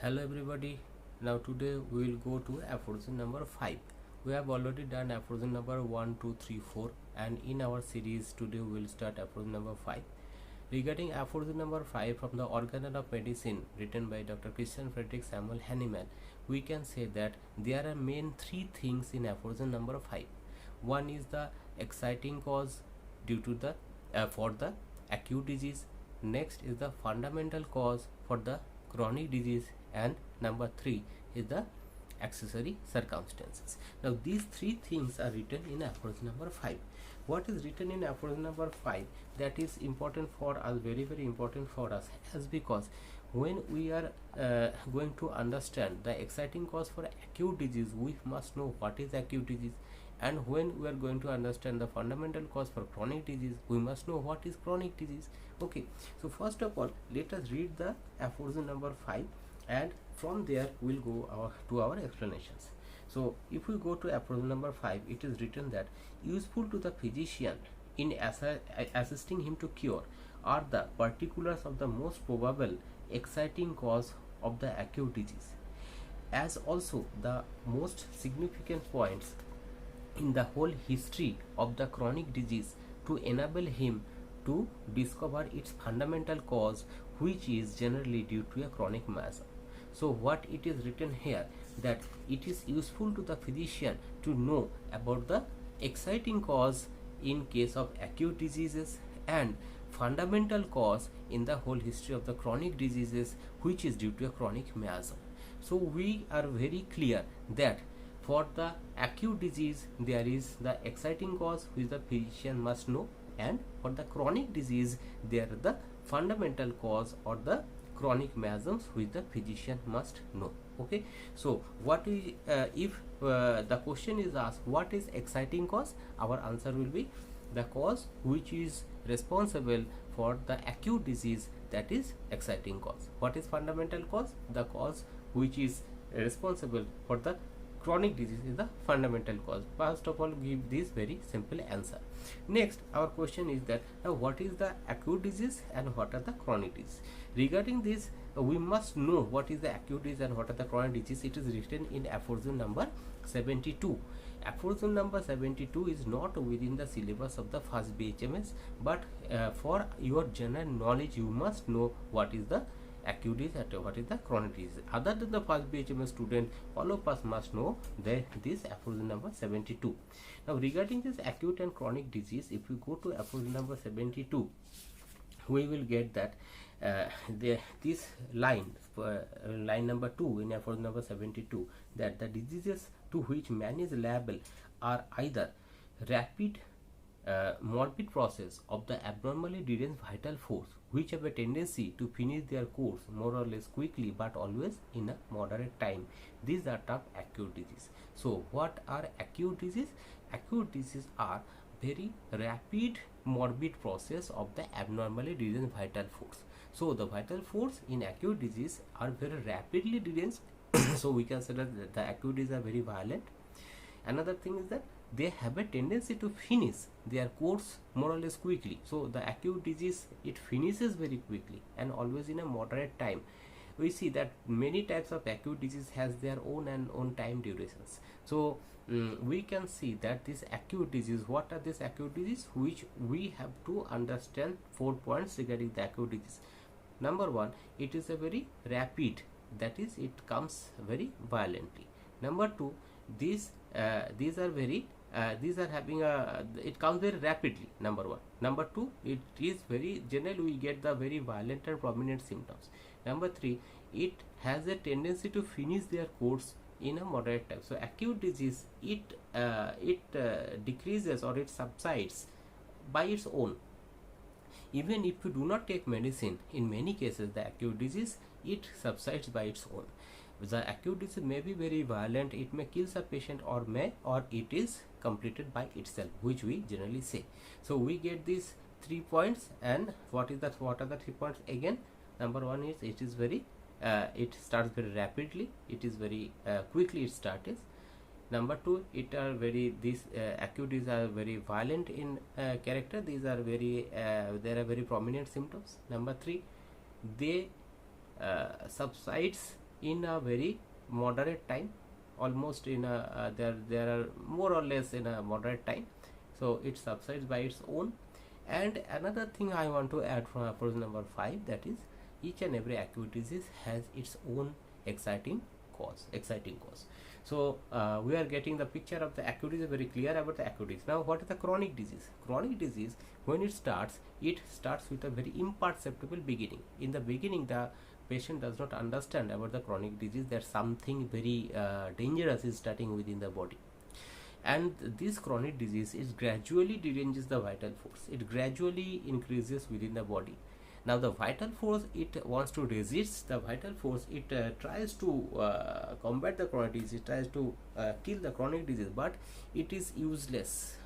Hello everybody. Now today we will go to aphorism number 5. We have already done aphorism number 1, 2, 3, 4, and in our series today we will start aphorism number 5. Regarding aphorism number 5 from the Organon of Medicine written by Dr. Christian Friedrich Samuel Hahnemann, we can say that there are main three things in aphorism number 5. One is the exciting cause due to the for the acute disease. Next is the fundamental cause for the chronic disease, and number 3 is the accessory circumstances. Now these three things are written in aphorism number 5. What is written in aphorism number 5, that is important for us, very important for us, as because when we are going to understand the exciting cause for acute disease, we must know what is acute disease, and when we are going to understand the fundamental cause for chronic disease, we must know what is chronic disease. Okay, so first of all, let us read the aphorism number 5, and from there we'll go to our explanations. So if we go to aphorism number 5, it is written that useful to the physician in assisting him to cure are the particulars of the most probable exciting cause of the acute disease, as also the most significant points in the whole history of the chronic disease, to enable him to discover its fundamental cause, which is generally due to a chronic miasm. So what it is written here, that it is useful to the physician to know about the exciting cause in case of acute diseases and fundamental cause in the whole history of the chronic diseases, which is due to a chronic miasm. So we are very clear that for the acute disease there is the exciting cause which the physician must know, and for the chronic disease there are the fundamental cause or the chronic miasms which the physician must know. Okay, so what is if the question is asked what is exciting cause, our answer will be the cause which is responsible for the acute disease, that is exciting cause. What is fundamental cause? The cause which is responsible for the chronic disease is the fundamental cause. First of all, give this very simple answer. Next, our question is that what is the acute disease and what are the chronic disease? Regarding this, we must know what is the acute disease and what are the chronic disease. It is written in aphorism number 72. Aphorism number 72 is not within the syllabus of the first BHMS, but for your general knowledge you must know what is the acute disease and what is the chronic disease. Other than the first BHMS student, all of us must know this aphorism number 72. Now regarding this acute and chronic disease, if we go to aphorism number 72, we will get that this line number 2 in aphorism number 72, that the diseases to which man is liable are either rapid morbid process of the abnormally deranged vital force, which have a tendency to finish their course more or less quickly but always in a moderate time. These are termed acute disease. So what are acute disease? Acute disease are very rapid morbid process of the abnormally deranged vital force. So the vital force in acute disease are very rapidly deranged. So we can say that the acute disease are very violent. Another thing is that they have a tendency to finish their course more or less quickly. So the acute disease, it finishes very quickly and always in a moderate time. We see that many types of acute disease has their own time durations. So we can see that this acute disease, what are this acute disease, which we have to understand 4 points regarding the acute disease. Number 1, it is a very rapid, that is it comes very violently. Number 2, these are very these are having a, it comes very rapidly. Number 1. Number 2, it is very generally we get the very violent and prominent symptoms. Number 3, it has a tendency to finish their course in a moderate time. So acute disease, it decreases or it subsides by its own. Even if you do not take medicine, in many cases the acute disease, it subsides by its own. The acute disease may be very violent, it may kill a patient, or it is completed by itself, which we generally say. So we get these 3 points, and what are the 3 points again? Number 1 is it is very it starts very rapidly, it is very quickly it starts. Number 2, it are very acute disease are very violent in character. These are very there are very prominent symptoms. Number 3, they subsides in a very moderate time, almost in a there are more or less in a moderate time, so it subsides by its own. And another thing I want to add from approach number 5, that is each and every acute disease has its own exciting cause. So we are getting the picture of the acute disease, very clear about the acute disease. Now what is the chronic disease? Chronic disease, when it starts with a very imperceptible beginning. In the beginning, the patient does not understand about the chronic disease, that something very dangerous is starting within the body. And this chronic disease is gradually deranges the vital force. It gradually increases within the body. Now the vital force, it wants to resist the vital force. It tries to combat the chronic disease. It tries to kill the chronic disease, but it is useless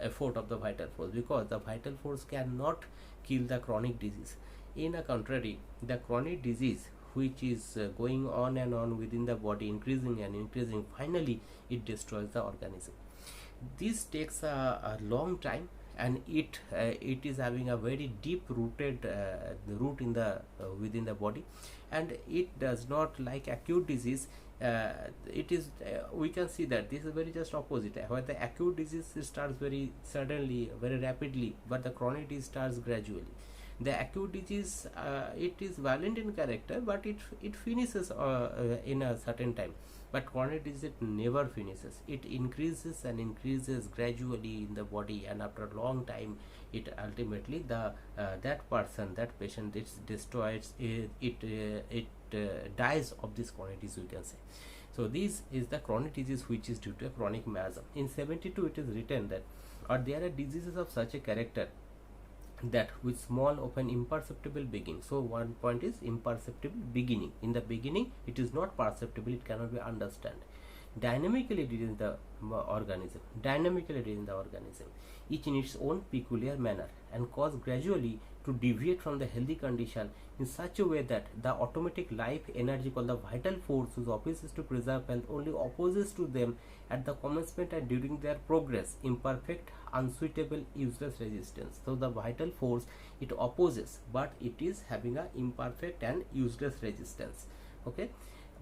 effort of the vital force, because the vital force cannot kill the chronic disease. In a contrary, the chronic disease, which is going on and on within the body, increasing and increasing, finally it destroys the organism. This takes a long time, and it is having a very deep rooted root in the within the body, and it does not like acute disease. It is we can see that this is very just opposite, where the acute disease starts very suddenly, very rapidly, but the chronic disease starts gradually. The acute disease, it is violent in character, but it finishes in a certain time. But chronic disease, it never finishes. It increases and increases gradually in the body, and after a long time, it ultimately that patient, it's destroyed. It dies of this chronic disease, we can say. So this is the chronic disease which is due to a chronic miasm. In 72, it is written that, or there are diseases of such a character that with small open imperceptible beginning. So one point is imperceptible beginning. In the beginning, it is not perceptible, it cannot be understood. Dynamically within the organism, each in its own peculiar manner, and cause gradually to deviate from the healthy condition in such a way that the automatic life energy called the vital force, whose office is to preserve health, only opposes to them at the commencement and during their progress imperfect, unsuitable, useless resistance. So the vital force, it opposes, but it is having a imperfect and useless resistance. Okay,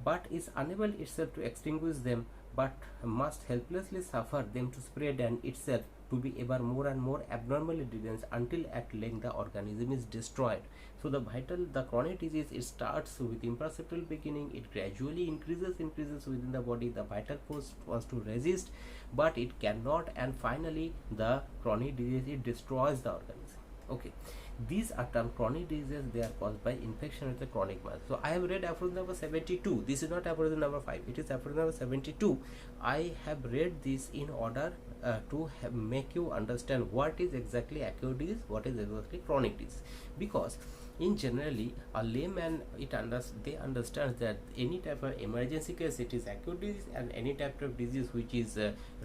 but is unable itself to extinguish them, but must helplessly suffer them to spread, and itself to be ever more and more abnormally dense, until at length the organism is destroyed. So the chronic disease, it starts with imperceptible beginning, it gradually increases within the body. The vital force wants to resist, but it cannot, and finally the chronic disease, it destroys the organism. Okay, these are termed chronic diseases. They are caused by infection with the chronic mass. So I have read aphorism number 72. This is not aphorism number 5. It is aphorism number 72. I have read this in order to make you understand what is exactly acute disease, what is exactly chronic disease. Because in generally, a layman, they understand that any type of emergency case, it is acute disease, and any type of disease which is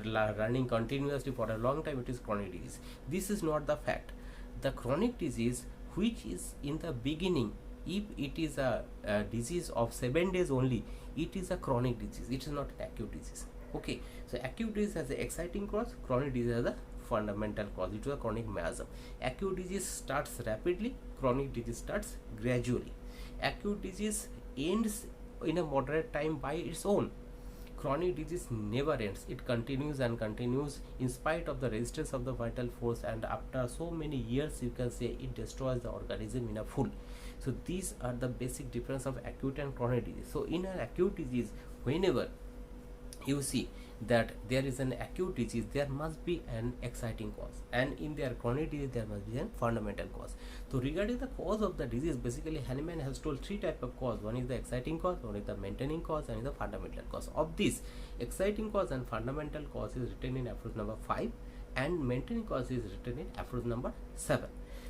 running continuously for a long time, it is chronic disease. This is not the fact. The chronic disease, which is in the beginning, if it is a disease of 7 days only, it is a chronic disease. It is not an acute disease. Okay, so acute disease has an exciting cause, chronic disease has a fundamental cause. It is a chronic miasm. Acute disease starts rapidly, chronic disease starts gradually. Acute disease ends in a moderate time by its own. Chronic disease never ends. It continues and continues in spite of the resistance of the vital force, and after so many years, you can say, it destroys the organism in a full. So these are the basic difference of acute and chronic disease. So in an acute disease, whenever you see that there is an acute disease, there must be an exciting cause, and in their chronic disease, there must be a fundamental cause. So regarding the cause of the disease, basically Hahnemann has told 3 types of cause. One is the exciting cause, one is the maintaining cause, and is the fundamental cause. Of this, exciting cause and fundamental cause is written in aphorism number 5, and maintaining cause is written in aphorism number 7.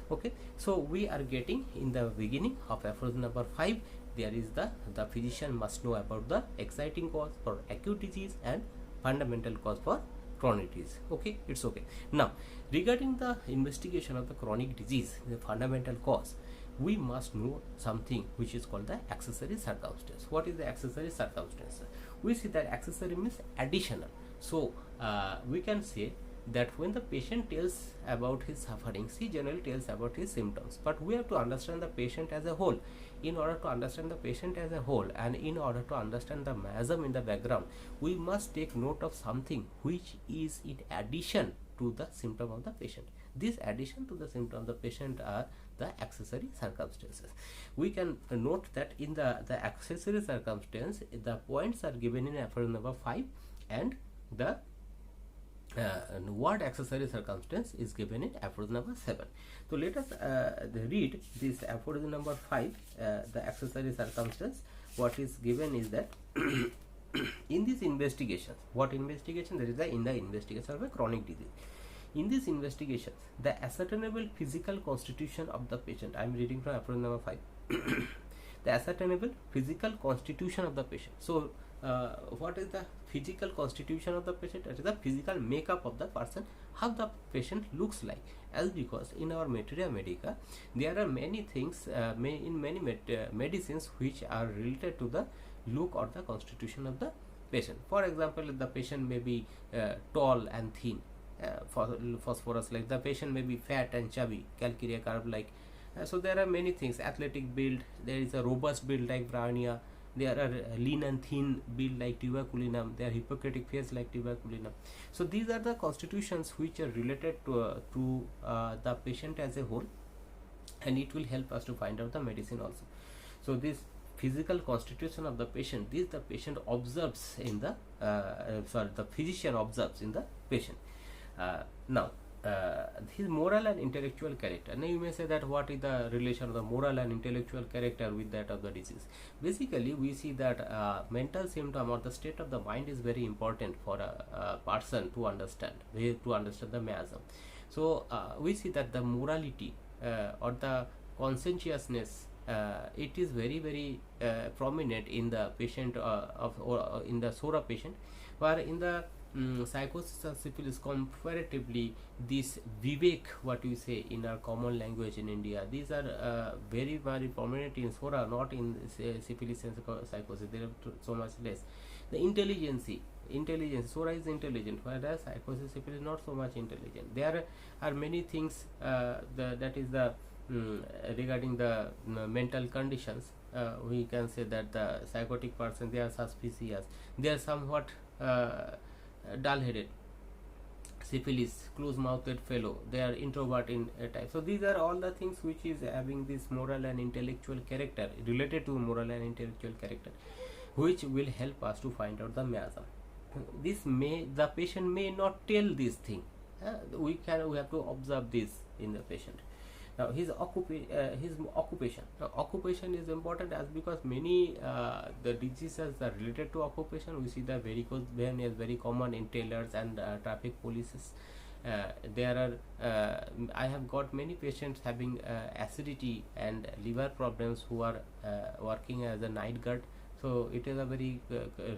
Okay, so we are getting in the beginning of aphorism number 5, there is the physician must know about the exciting cause for acute disease and fundamental cause for chronic disease. Okay, it's okay. Now regarding the investigation of the chronic disease, the fundamental cause, we must know something which is called the accessory circumstance. What is the accessory circumstance? We see that accessory means additional. So we can say that when the patient tells about his sufferings, he generally tells about his symptoms, but we have to understand the patient as a whole. In order to understand the patient as a whole, and in order to understand the miasm in the background, we must take note of something which is in addition to the symptom of the patient. This addition to the symptom of the patient are the accessory circumstances. We can note that in the accessory circumstance, the points are given in aphorism number 5, and the word accessory circumstance is given in aphorism number 7. So let us read this aphorism number 5, the accessory circumstance. What is given is that in these investigations, what investigation? There is in the investigation of a chronic disease. In these investigations, the ascertainable physical constitution of the patient, I am reading from aphorism number 5, the ascertainable physical constitution of the patient. So what is the physical constitution of the patient? It is the physical makeup of the person, how the patient looks like. As because in our materia medica, there are many things in many medicines which are related to the look or the constitution of the patient. For example, the patient may be tall and thin, phosphorus like. The patient may be fat and chubby, calcarea curve like. So there are many things. Athletic build, there is a robust build like Brownia. There are lean and thin build like tuberculinum. There are Hippocratic face like tuberculinum. So these are the constitutions which are related to the patient as a whole, and it will help us to find out the medicine also. So this physical constitution of the patient, this the patient observes in the the physician observes in the patient. Now his moral and intellectual character. Now you may say that what is the relation of the moral and intellectual character with that of the disease? Basically, we see that mental symptom or the state of the mind is very important for a person to understand the miasm. So we see that the morality or the conscientiousness, it is very prominent in the patient in the Sora patient, where in the psychosis of syphilis, comparatively this vivek, what we say in our common language in India, these are very prominent in Sora, not in syphilis and psychosis. They are so much less. The intelligence, Sora is intelligent, whereas psychosis, syphilis is not so much intelligent. There are many things that is the regarding the mental conditions. We can say that the psychotic person, they are suspicious, they are somewhat dull-headed. Syphilis, close-mouthed fellow, they are introvert in a type. So these are all the things which is having this moral and intellectual character, related to moral and intellectual character, which will help us to find out the miasm. The patient may not tell this thing. We have to observe this in the patient. Now his occupation. Now occupation is important, as because many the diseases are related to occupation. We see the varicose vein is very common in tailors and traffic polices. There are I have got many patients having acidity and liver problems who are working as a night guard. So it is a very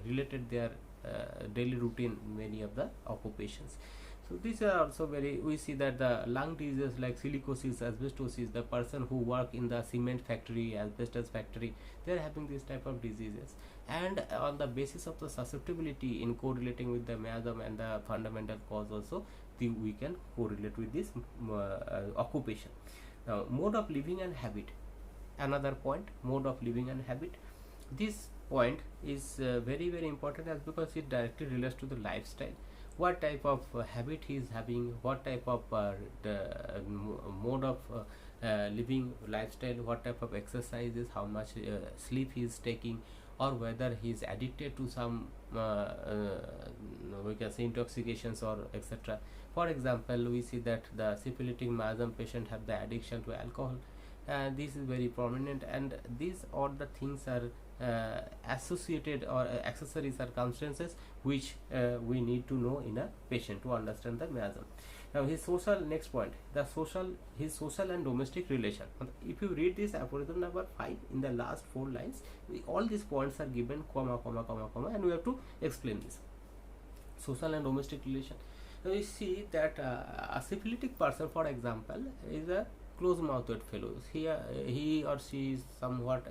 related their daily routine, many of the occupations. So these are also very, we see that the lung diseases like silicosis, asbestosis, the person who work in the cement factory, asbestos factory, they are having this type of diseases. And on the basis of the susceptibility in correlating with the miasm and the fundamental cause also, we can correlate with this occupation. Now mode of living and habit, another point, mode of living and habit. This point is very important, as because it directly relates to the lifestyle. What type of habit he is having, what type of mode of living lifestyle, what type of exercises, how much sleep he is taking, or whether he is addicted to some we can say intoxications or etc. For example, we see that the syphilitic miasm patient have the addiction to alcohol. This is very prominent, and these all the things are associated or accessory circumstances which we need to know in a patient to understand the miasm. Now his social, next point, his social and domestic relation. If you read this aphorism number 5, in the last 4 lines, all these points are given comma, and we have to explain this. Social and domestic relation. Now we see that a syphilitic person, for example, is a close-mouthed fellows. He or she is somewhat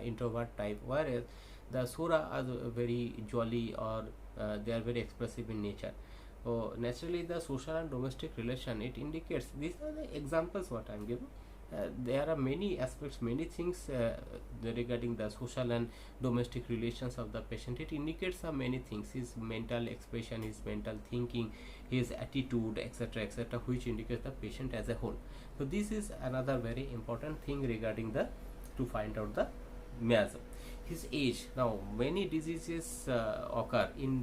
introvert type, whereas the Sura are very jolly, or they are very expressive in nature. So naturally the social and domestic relation, it indicates, these are the examples what I am giving. There are many aspects, many things regarding the social and domestic relations of the patient. It indicates many things: his mental expression, his mental thinking, his attitude, etc., which indicates the patient as a whole. So this is another very important thing regarding the, to find out the miasm. His age. Now many diseases occur in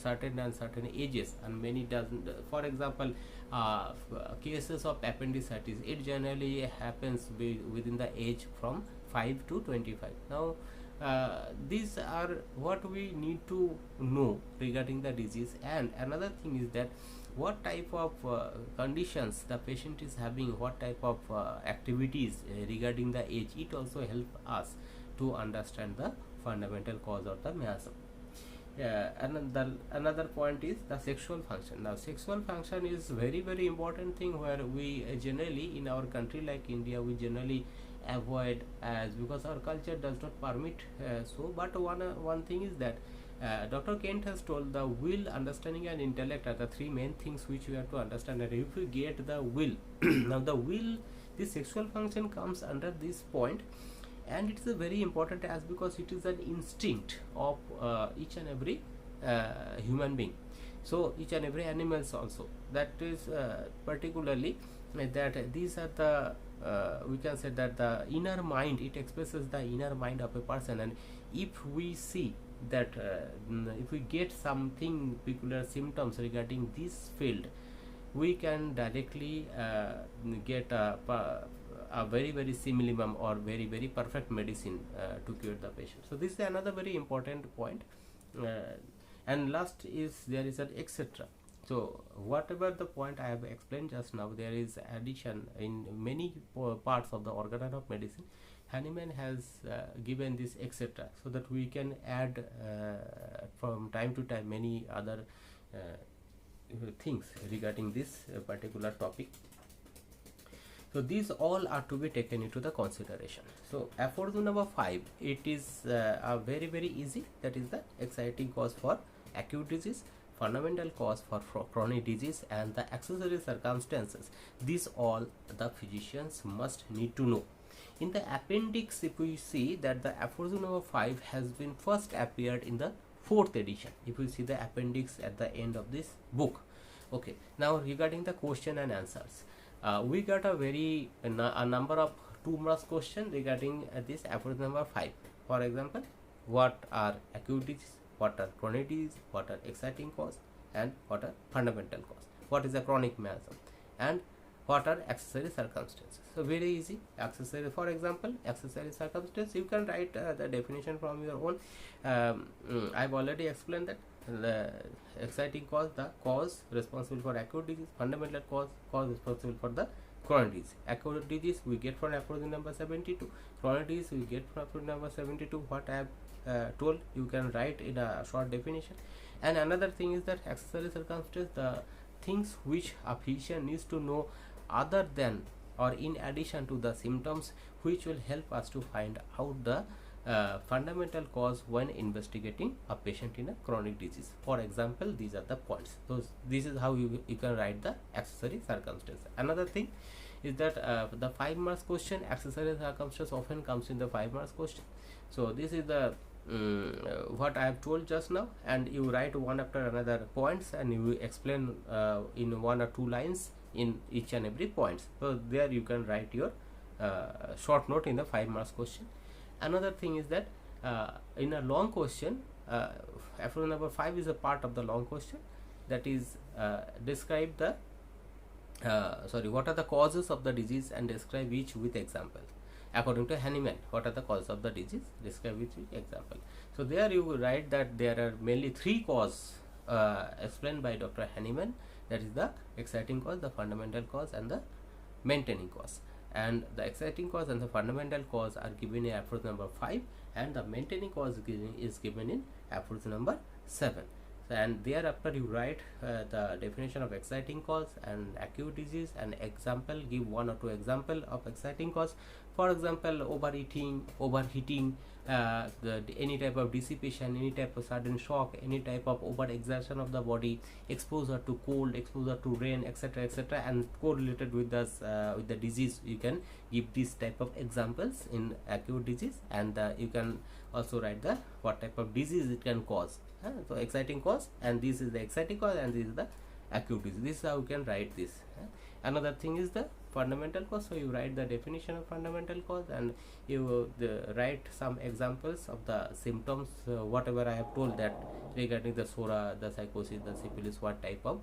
certain and certain ages, and many doesn't. For example, cases of appendicitis, it generally happens within the age from 5 to 25. Now these are what we need to know regarding the disease. And another thing is that what type of conditions the patient is having, what type of activities regarding the age, it also help us to understand the fundamental cause of the miasm. Another point is the sexual function. Now sexual function is very important thing, where we generally in our country like India, we generally avoid, as because our culture does not permit so. But one thing is that Dr. Kent has told the will, understanding and intellect are the three main things which we have to understand. And if we get the will now the will, the sexual function comes under this point, and it's a very important as because it is an instinct of each and every human being. So each and every animals also, that is particularly that these are the we can say that the inner mind, it expresses the inner mind of a person. And if we see that if we get something peculiar symptoms regarding this field, we can directly get a very simillimum or very perfect medicine to cure the patient. So this is another very important point. And last is there is an etc. So whatever the point I have explained just now, there is addition in many parts of the Organon of Medicine. Hahnemann has given this etc. so that we can add from time to time many other things regarding this particular topic. So these all are to be taken into the consideration. So aphorism number 5, it is a very easy. That is the exciting cause for acute disease, fundamental cause for chronic disease, and the accessory circumstances. These all the physicians must need to know. In the appendix, if we see that the aphorism number 5 has been first appeared in the 4th edition. If you see the appendix at the end of this book. Okay, now regarding the question and answers, we got a number of 2 marks question regarding this aphorism number 5. For example, what are acute disease, what are chronic disease, what are exciting cause, and what are fundamental cause, what is a chronic miasm, and what are accessory circumstances. So very easy. Accessory, for example, accessory circumstance, you can write the definition from your own. I've already explained that the exciting cause, the cause responsible for acute disease, fundamental cause responsible for the chronic disease. Acute disease we get from aphorism number 72, chronic disease we get from aphorism number 72. What I have told, you can write in a short definition. And another thing is that accessory circumstance, the things which a physician needs to know other than or in addition to the symptoms, which will help us to find out the fundamental cause when investigating a patient in a chronic disease. For example, these are the points. So this is how you can write the accessory circumstance. Another thing is that the 5 marks question, accessory circumstance often comes in the 5 marks question. So this is the what I have told just now, and you write one after another points, and you explain in 1 or 2 lines in each and every points. So there you can write your short note in the 5 marks question. Another thing is that in a long question, aphorism number 5 is a part of the long question, that is describe the what are the causes of the disease and describe each with example. According to Hahnemann, what are the causes of the disease, describe each with example. So there you will write that there are mainly 3 causes explained by Dr. Hahnemann, that is the exciting cause, the fundamental cause, and the maintaining cause. And the exciting cause and the fundamental cause are given in aphorism number 5, and the maintaining cause is given in aphorism number 7. And thereafter you write the definition of exciting cause and acute disease, and example, give 1 or 2 example of exciting cause, For example, overheating, any type of dissipation, any type of sudden shock, any type of overexertion of the body, exposure to cold, exposure to rain, etc., etc., and correlated with the disease. You can give this type of examples in acute disease, and you can also write the what type of disease it can cause. So exciting cause, and this is the exciting cause, and this is the acute disease. This is how you can write this. Another thing is the fundamental cause. So you write the definition of fundamental cause, and you write some examples of the symptoms, whatever I have told that regarding the SORA, the psychosis, the syphilis, what type of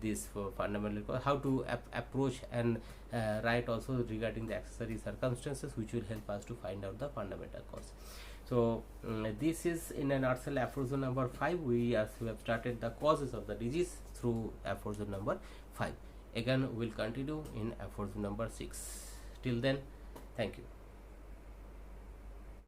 this fundamental cause, how to approach, and write also regarding the accessory circumstances, which will help us to find out the fundamental cause. So this is in a nutshell aphorism number 5. We have started the causes of the disease through aphorism number 5. Again, we will continue in aphorism number 6. Till then, thank you.